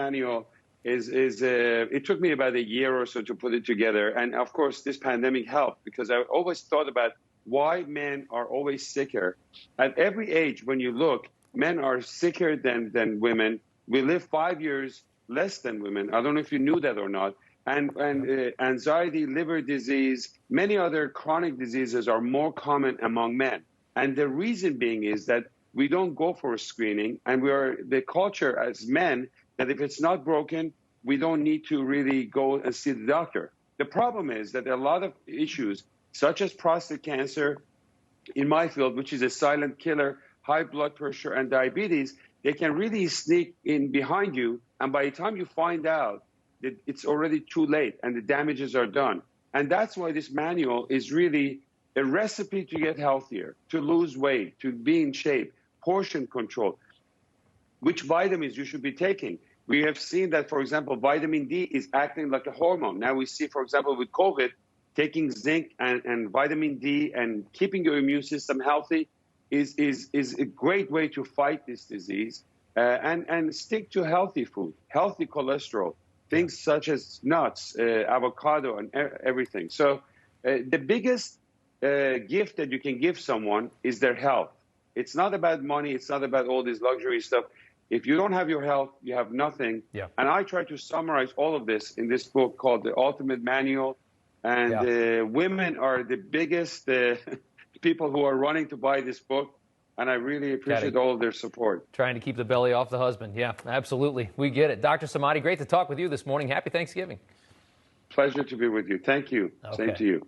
manual it took me about a year or so to put it together. And of course, this pandemic helped because I always thought about why men are always sicker. At every age, when you look, men are sicker than women. We live 5 years less than women. I don't know if you knew that or not. And anxiety, liver disease, many other chronic diseases are more common among men. And the reason being is that we don't go for a screening, and we are the culture as men that if it's not broken, we don't need to really go and see the doctor. The problem is that a lot of issues, such as prostate cancer, in my field, which is a silent killer, high blood pressure and diabetes, they can really sneak in behind you. And by the time you find out, that it's already too late and the damages are done. And that's why this manual is really a recipe to get healthier, to lose weight, to be in shape, portion control, which vitamins you should be taking. We have seen that, for example, vitamin D is acting like a hormone. Now we see, for example, with COVID, taking zinc and vitamin D and keeping your immune system healthy is a great way to fight this disease. And stick to healthy food, healthy cholesterol, things such as nuts, avocado, and everything. So the biggest gift that you can give someone is their health. It's not about money. It's not about all this luxury stuff. If you don't have your health, you have nothing. Yeah. And I try to summarize all of this in this book called The Ultimate Manual. And women are the biggest people who are running to buy this book. And I really appreciate all of their support. Trying to keep the belly off the husband. Yeah, absolutely. We get it. Dr. Samadi, great to talk with you this morning. Happy Thanksgiving. Pleasure to be with you. Thank you. Okay. Same to you.